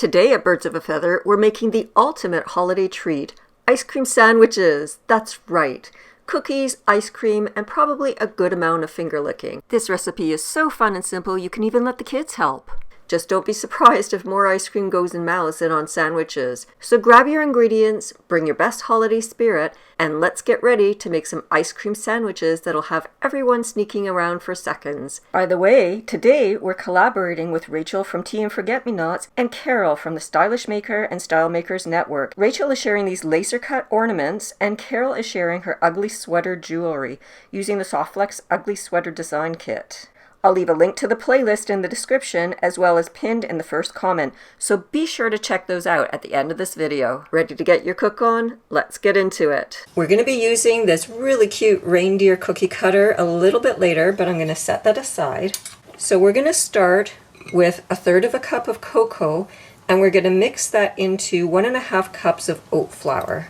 Today at Birds of a Feather, we're making the ultimate holiday treat, ice cream sandwiches. That's right. Cookies, ice cream, and probably a good amount of finger licking. This recipe is so fun and simple you can even let the kids help. Just don't be surprised if more ice cream goes in mouths than on sandwiches. So grab your ingredients, bring your best holiday spirit, and let's get ready to make some ice cream sandwiches that'll have everyone sneaking around for seconds. By the way, today we're collaborating with Rachel from Tea and Forget-Me-Nots and Carol from the Stylish Maker and Style Makers Network. Rachel is sharing these laser cut ornaments and Carol is sharing her ugly sweater jewelry using the Softflex Ugly Sweater Design Kit. I'll leave a link to the playlist in the description as well as pinned in the first comment, so be sure to check those out at the end of this video. Ready to get your cook on? Let's get into it. We're going to be using this really cute reindeer cookie cutter a little bit later, but I'm going to set that aside. So we're going to start with 1/3 cup of cocoa, and we're going to mix that into 1½ cups of oat flour.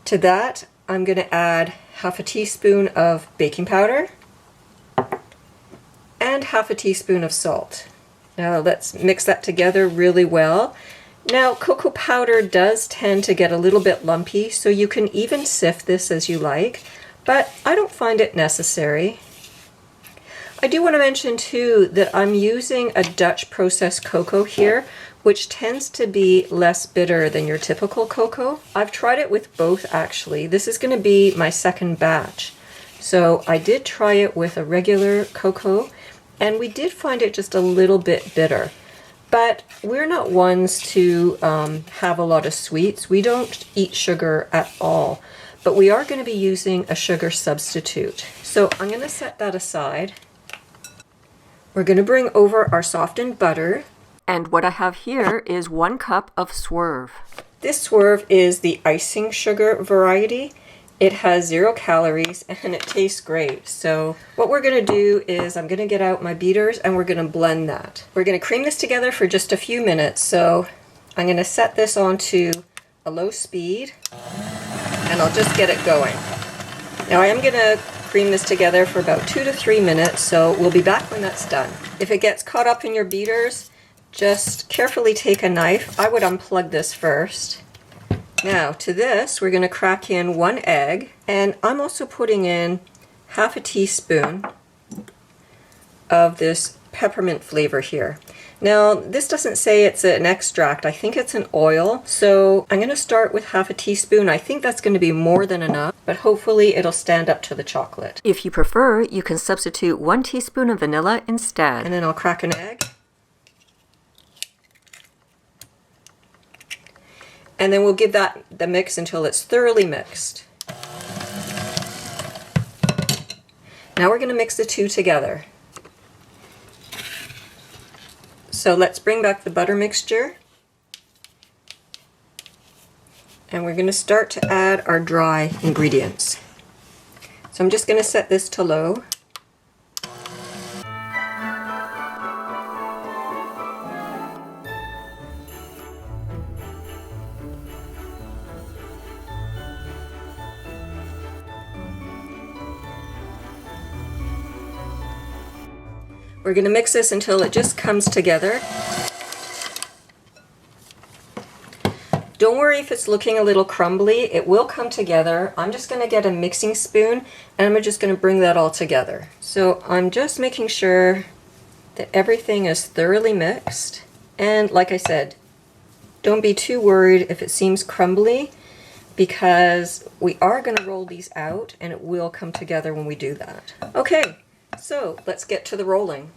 To that, I'm going to add 1/2 teaspoon of baking powder and 1/2 teaspoon of salt. Now let's mix that together really well. Now cocoa powder does tend to get a little bit lumpy, so you can even sift this as you like, but I don't find it necessary. I do want to mention too that I'm using a Dutch processed cocoa here, which tends to be less bitter than your typical cocoa. I've tried it with both actually. This is going to be my second batch. So I did try it with a regular cocoa, and we did find it just a little bit bitter. But we're not ones to have a lot of sweets. We don't eat sugar at all. But we are going to be using a sugar substitute. So I'm going to set that aside. We're going to bring over our softened butter. And what I have here is 1 cup of Swerve. This Swerve is the icing sugar variety. It has 0 calories and it tastes great. So what we're going to do is I'm going to get out my beaters and we're going to blend that. We're going to cream this together for just a few minutes. So I'm going to set this onto a low speed and I'll just get it going. Now I am going to cream this together for about 2 to 3 minutes, so we'll be back when that's done. If it gets caught up in your beaters, just carefully take a knife. I would unplug this first. Now to this we're going to crack in 1 egg, and I'm also putting in 1/2 teaspoon of this peppermint flavor here. Now this doesn't say it's an extract, I think it's an oil, so I'm going to start with 1/2 teaspoon. I think that's going to be more than enough, but hopefully it'll stand up to the chocolate. If you prefer, you can substitute 1 teaspoon of vanilla instead. And then I'll crack an egg. And then we'll give that the mix until it's thoroughly mixed. Now we're going to mix the two together. So let's bring back the butter mixture. And we're going to start to add our dry ingredients. So I'm just going to set this to low. We're going to mix this until it just comes together. Don't worry if it's looking a little crumbly, it will come together. I'm just going to get a mixing spoon and I'm just going to bring that all together. So I'm just making sure that everything is thoroughly mixed. And like I said, don't be too worried if it seems crumbly, because we are going to roll these out and it will come together when we do that. Okay. So let's get to the rolling.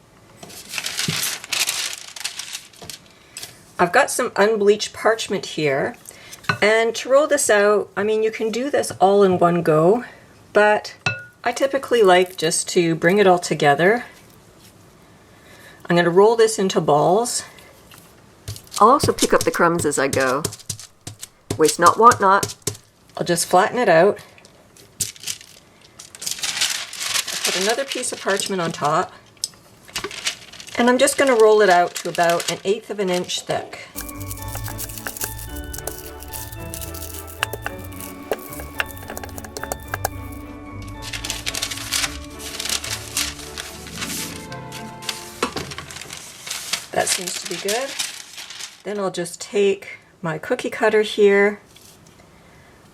I've got some unbleached parchment here, and to roll this out, I mean, you can do this all in one go, but I typically like just to bring it all together. I'm going to roll this into balls. I'll also pick up the crumbs as I go. Waste not, want not. I'll just flatten it out. Put another piece of parchment on top, and I'm just going to roll it out to about 1/8 of an inch thick. That seems to be good. Then I'll just take my cookie cutter here.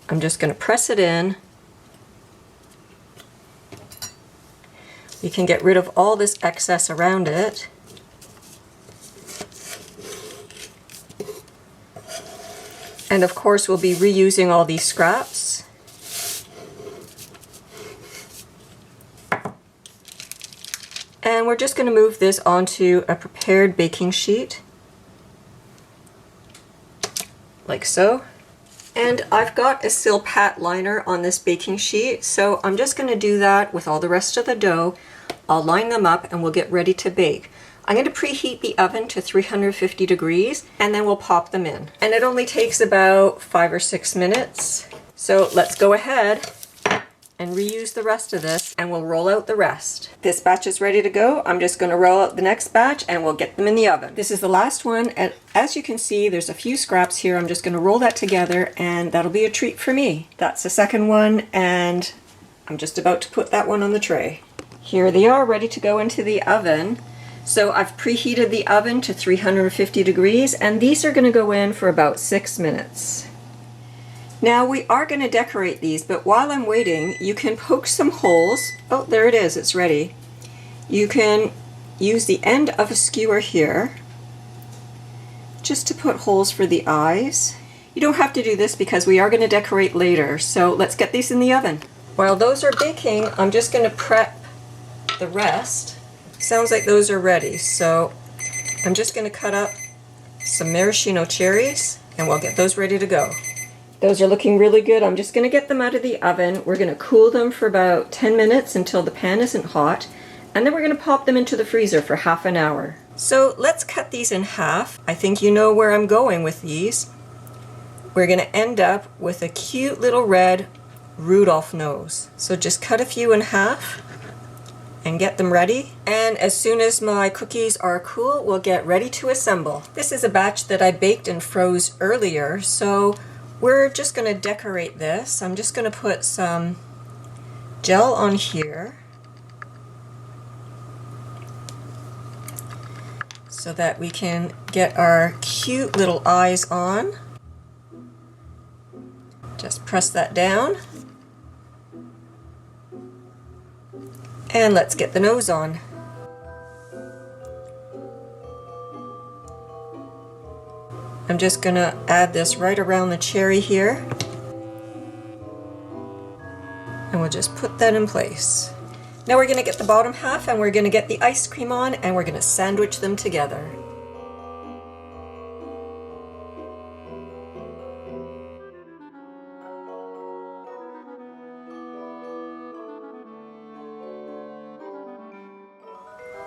I'm just going to press it in. You can get rid of all this excess around it. And of course we'll be reusing all these scraps. And we're just going to move this onto a prepared baking sheet, like so. And I've got a Silpat liner on this baking sheet, so I'm just going to do that with all the rest of the dough. I'll line them up and we'll get ready to bake. I'm going to preheat the oven to 350 degrees and then we'll pop them in. And it only takes about 5 or 6 minutes. So let's go ahead and reuse the rest of this and we'll roll out the rest. This batch is ready to go. I'm just going to roll out the next batch and we'll get them in the oven. This is the last one, and as you can see there's a few scraps here. I'm just going to roll that together and that'll be a treat for me. That's the second one, and I'm just about to put that one on the tray. Here they are, ready to go into the oven. So I've preheated the oven to 350 degrees and these are going to go in for about 6 minutes. Now we are going to decorate these, but while I'm waiting, you can poke some holes. Oh, there it is, it's ready. You can use the end of a skewer here just to put holes for the eyes. You don't have to do this because we are going to decorate later, so let's get these in the oven. While those are baking, I'm just going to prep the rest. Sounds like those are ready, so I'm just going to cut up some maraschino cherries and we'll get those ready to go. Those are looking really good. I'm just going to get them out of the oven. We're going to cool them for about 10 minutes until the pan isn't hot, and then we're going to pop them into the freezer for half an hour. So let's cut these in half. I think you know where I'm going with these. We're going to end up with a cute little red Rudolph nose. So just cut a few in half and get them ready. And as soon as my cookies are cool, we'll get ready to assemble. This is a batch that I baked and froze earlier, so we're just going to decorate this. I'm just going to put some gel on here so that we can get our cute little eyes on. Just press that down. And let's get the nose on. I'm just going to add this right around the cherry here. And we'll just put that in place. Now we're going to get the bottom half and we're going to get the ice cream on and we're going to sandwich them together.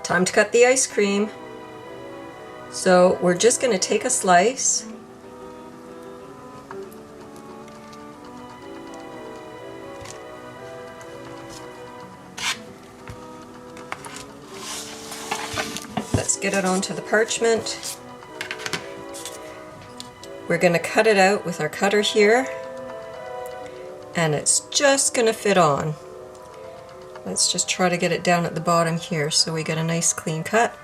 Time to cut the ice cream. So we're just going to take a slice let's get it onto the parchment. We're going to cut it out with our cutter here and it's just going to fit on. Let's just try to get it down at the bottom here so we get a nice clean cut.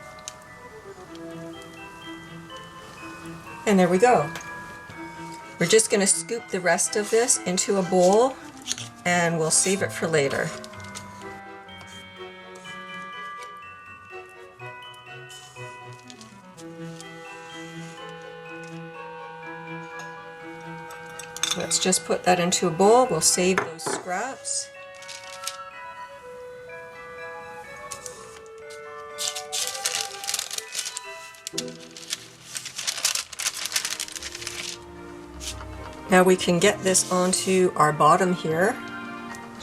And there we go. We're just going to scoop the rest of this into a bowl and we'll save it for later. Let's just put that into a bowl. We'll save those scraps. Now we can get this onto our bottom here.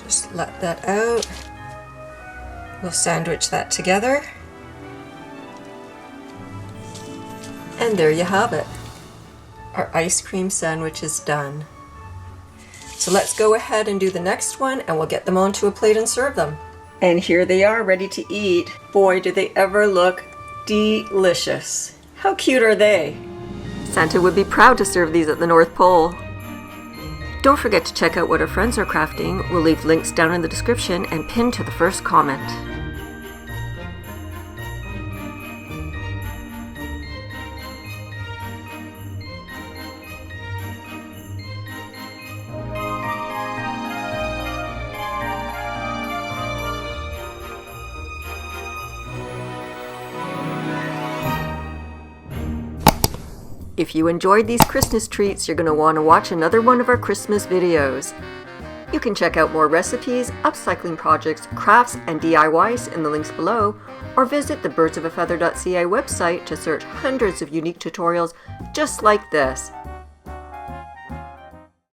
Just let that out. We'll sandwich that together. And there you have it. Our ice cream sandwich is done. So let's go ahead and do the next one and we'll get them onto a plate and serve them. And here they are, ready to eat. Boy, do they ever look delicious. How cute are they? Santa would be proud to serve these at the North Pole. Don't forget to check out what our friends are crafting. We'll leave links down in the description and pinned to the first comment. If you enjoyed these Christmas treats, you're going to want to watch another one of our Christmas videos. You can check out more recipes, upcycling projects, crafts, and DIYs in the links below, or visit the birdsofafeather.ca website to search hundreds of unique tutorials just like this.